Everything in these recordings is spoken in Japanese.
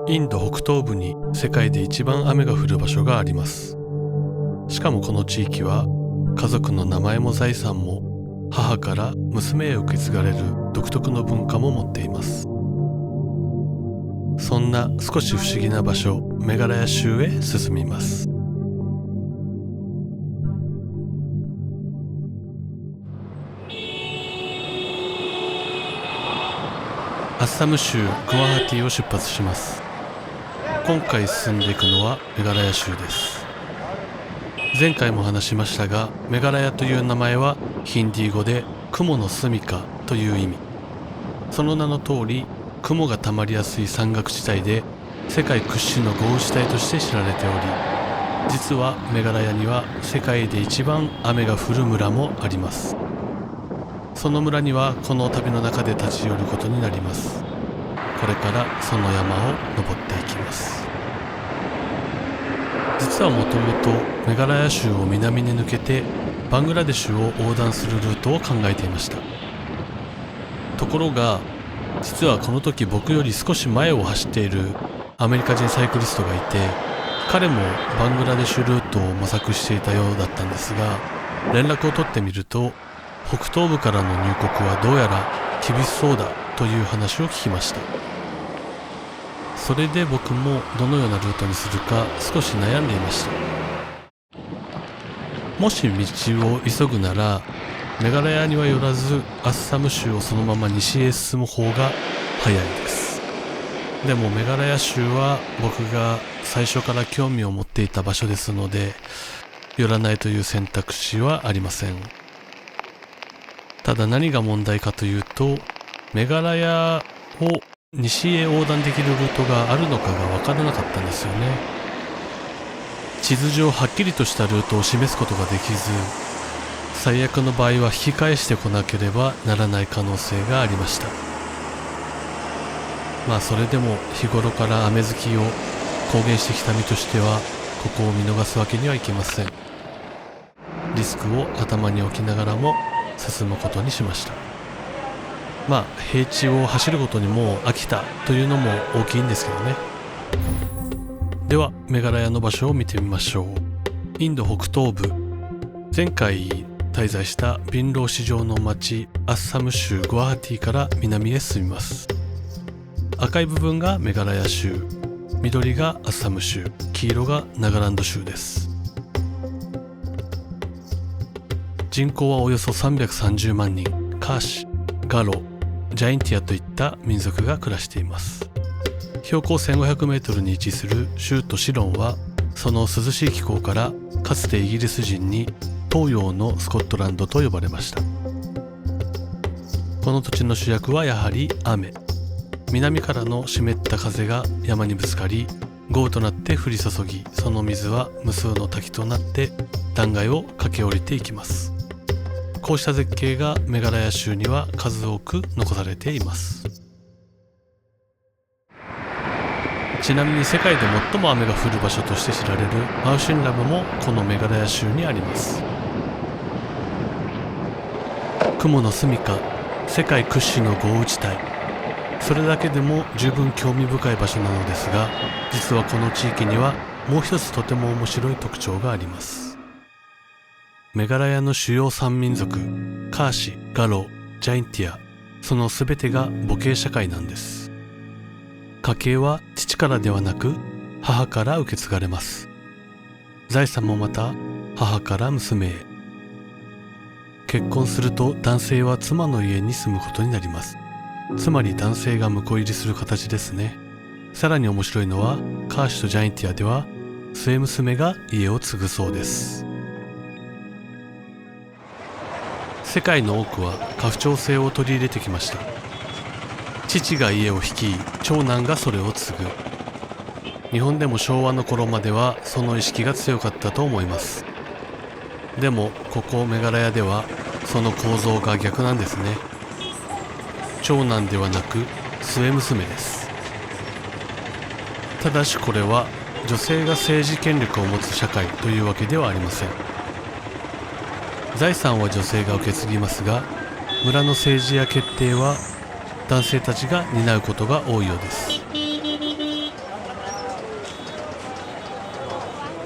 インド北東部に世界で一番雨が降る場所があります。しかもこの地域は家族の名前も財産も母から娘へ受け継がれる独特の文化も持っています。そんな少し不思議な場所、メガラヤ州へ進みます。アッサム州グワハティを出発します。今回進んでいくのはメガラヤ州です。前回も話しましたが、メガラヤという名前はヒンディー語で雲の住処という意味。その名の通り、雲がたまりやすい山岳地帯で世界屈指の豪雨地帯として知られており、実はメガラヤには世界で一番雨が降る村もあります。その村にはこの旅の中で立ち寄ることになります。これからその山を登っていきます。実はもともとメガラヤ州を南に抜けてバングラデシュを横断するルートを考えていました。ところが実はこの時僕より少し前を走っているアメリカ人サイクリストがいて、彼もバングラデシュルートを模索していたようだったんですが、連絡を取ってみると北東部からの入国はどうやら厳しそうだという話を聞きました。それで僕もどのようなルートにするか少し悩んでいました。もし道を急ぐならメガラヤには寄らずアッサム州をそのまま西へ進む方が早いです。でもメガラヤ州は僕が最初から興味を持っていた場所ですので、寄らないという選択肢はありません。ただ何が問題かというと、メガラヤを西へ横断できるルートがあるのかが分からなかったんですよね。地図上はっきりとしたルートを示すことができず、最悪の場合は引き返してこなければならない可能性がありました。まあそれでも日頃から雨好きを公言してきた身としては、ここを見逃すわけにはいきません。リスクを頭に置きながらも進むことにしました。まあ平地を走ることにもう飽きたというのも大きいんですけどね。ではメガラヤの場所を見てみましょう。インド北東部、前回滞在した貧乏市場の町アッサム州グワハティから南へ進みます。赤い部分がメガラヤ州、緑がアッサム州、黄色がナガランド州です。人口はおよそ330万人、カーシ、ガロ、ジャインティアといった民族が暮らしています。標高1500メートルに位置する州都シロンは、その涼しい気候からかつてイギリス人に東洋のスコットランドと呼ばれました。この土地の主役はやはり雨。南からの湿った風が山にぶつかり、豪雨となって降り注ぎ、その水は無数の滝となって断崖を駆け下りていきます。こうした絶景がメガラヤ州には数多く残されています。ちなみに世界で最も雨が降る場所として知られるマウシンラムもこのメガラヤ州にあります。雲の住処、世界屈指の豪雨地帯。それだけでも十分興味深い場所なのですが、実はこの地域にはもう一つとても面白い特徴があります。メガラヤの主要3民族、カーシ、ガロ、ジャインティア、そのすべてが母系社会なんです。家系は父からではなく母から受け継がれます。財産もまた母から娘へ。結婚すると男性は妻の家に住むことになります。つまり男性が婿入りする形ですね。さらに面白いのは、カーシとジャインティアでは末娘が家を継ぐそうです。世界の多くは家父長制を取り入れてきました。父が家を率い、長男がそれを継ぐ。日本でも昭和の頃まではその意識が強かったと思います。でもここメガラヤではその構造が逆なんですね。長男ではなく末娘です。ただしこれは女性が政治権力を持つ社会というわけではありません。財産は女性が受け継ぎますが、村の政治や決定は男性たちが担うことが多いようです。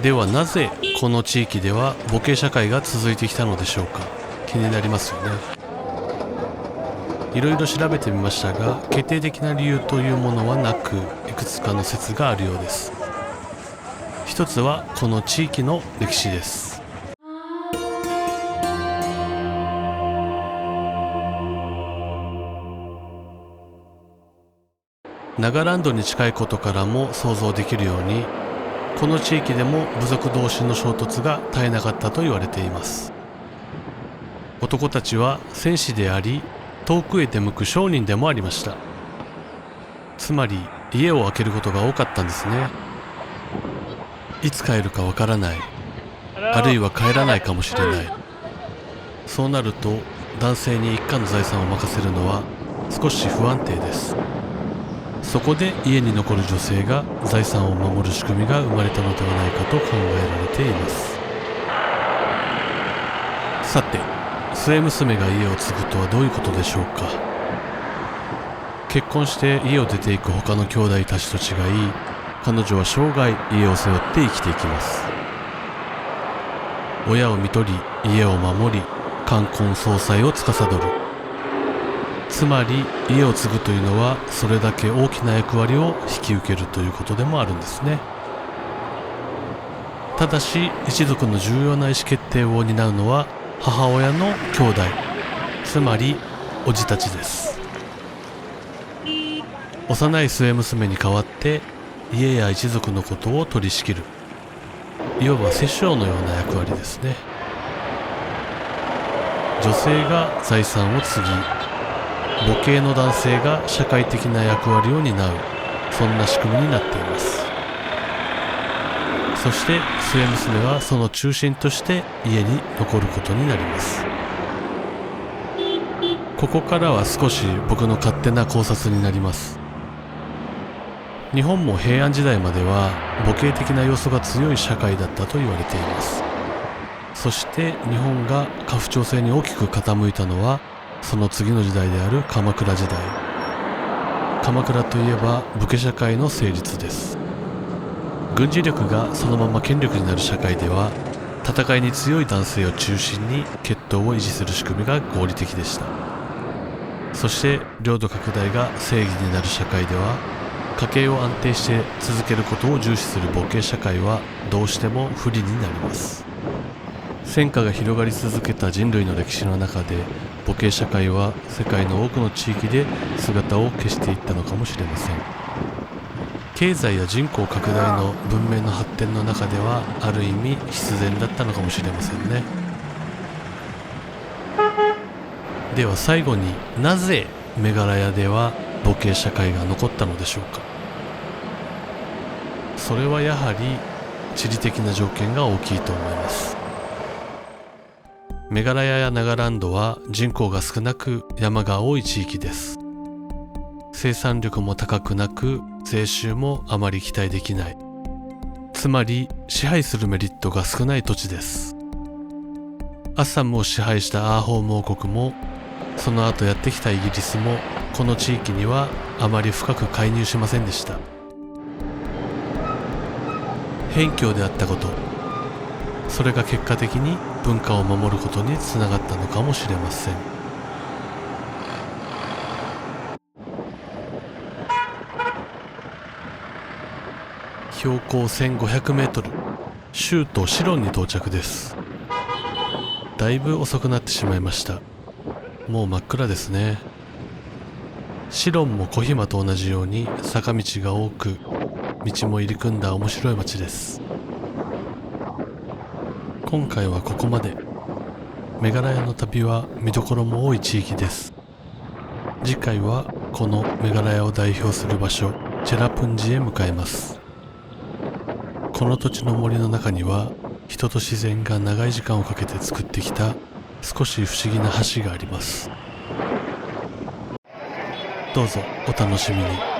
ではなぜこの地域では母系社会が続いてきたのでしょうか。気になりますよね。いろいろ調べてみましたが、決定的な理由というものはなく、いくつかの説があるようです。一つはこの地域の歴史です。ナガランドに近いことからも想像できるように、この地域でも部族同士の衝突が絶えなかったと言われています。男たちは戦士であり、遠くへ出向く商人でもありました。つまり家を空けることが多かったんですね。いつ帰るかわからない、あるいは帰らないかもしれない。そうなると男性に一家の財産を任せるのは少し不安定です。そこで家に残る女性が財産を守る仕組みが生まれたのではないかと考えられています。さて、末娘が家を継ぐとはどういうことでしょうか。結婚して家を出ていく他の兄弟たちと違い、彼女は生涯家を背負って生きていきます。親を看取り、家を守り、冠婚葬祭を司る。つまり家を継ぐというのはそれだけ大きな役割を引き受けるということでもあるんですね。ただし一族の重要な意思決定を担うのは母親の兄弟、つまり叔父たちです。幼い末娘に代わって家や一族のことを取り仕切る、いわば摂政のような役割ですね。女性が財産を継ぎ、母系の男性が社会的な役割を担う、そんな仕組みになっています。そして末娘はその中心として家に残ることになります。ここからは少し僕の勝手な考察になります。日本も平安時代までは母系的な要素が強い社会だったと言われています。そして日本が家父長制に大きく傾いたのはその次の時代である鎌倉時代。鎌倉といえば武家社会の成立です。軍事力がそのまま権力になる社会では、戦いに強い男性を中心に血統を維持する仕組みが合理的でした。そして領土拡大が正義になる社会では、家計を安定して続けることを重視する母系社会はどうしても不利になります。戦火が広がり続けた人類の歴史の中で、母系社会は世界の多くの地域で姿を消していったのかもしれません。経済や人口拡大の文明の発展の中ではある意味必然だったのかもしれませんね。では最後に、なぜメガラヤでは母系社会が残ったのでしょうか。それはやはり地理的な条件が大きいと思います。メガラヤやナガランドは人口が少なく山が多い地域です。生産力も高くなく税収もあまり期待できない。つまり支配するメリットが少ない土地です。アッサムを支配したアーホーム王国もその後やってきたイギリスもこの地域にはあまり深く介入しませんでした。辺境であったこと、それが結果的に文化を守ることにつながったのかもしれません。標高1500メートル、州都シロンに到着です。だいぶ遅くなってしまいました。もう真っ暗ですね。シロンもコヒマと同じように坂道が多く、道も入り組んだ面白い街です。今回はここまで。メガラヤの旅は見どころも多い地域です。次回はこのメガラヤを代表する場所チェラプンジへ向かいます。この土地の森の中には人と自然が長い時間をかけて作ってきた少し不思議な橋があります。どうぞお楽しみに。